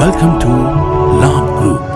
Welcome to Labh Group.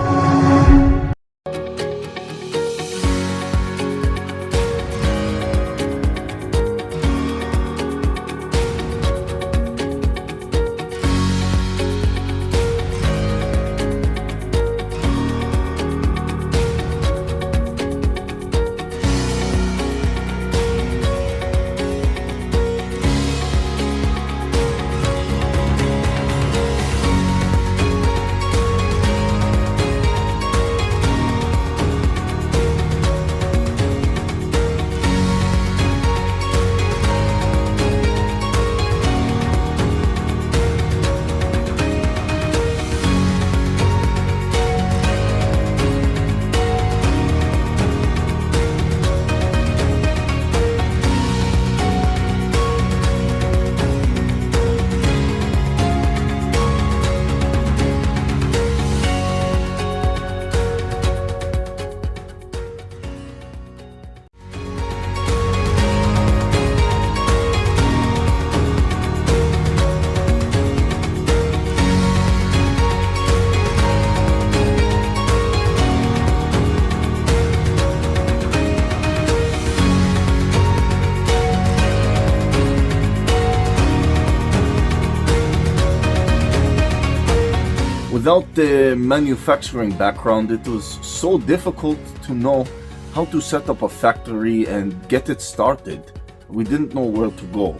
Without the manufacturing background, it was so difficult to know how to set up a factory and get it started. We didn't know where to go.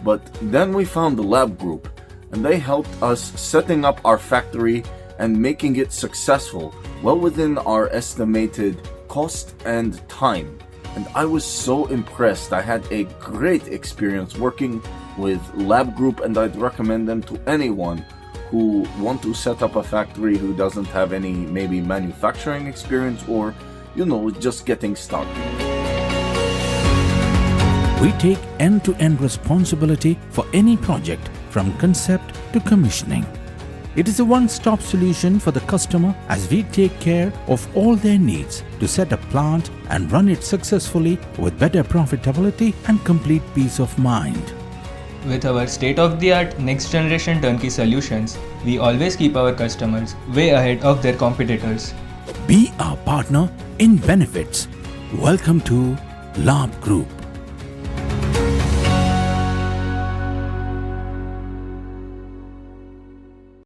But then we found the Labh Group, and they helped us setting up our factory and making it successful, well within our estimated cost and time. And I was so impressed. I had a great experience working with Labh Group, and I'd recommend them to anyone who want to set up a factory who doesn't have any maybe manufacturing experience or, just getting started. We take end-to-end responsibility for any project from concept to commissioning. It is a one-stop solution for the customer as we take care of all their needs to set a plant and run it successfully with better profitability and complete peace of mind. With our state-of-the-art next-generation turnkey solutions, we always keep our customers way ahead of their competitors. Be our partner in benefits. Welcome to Labh Group.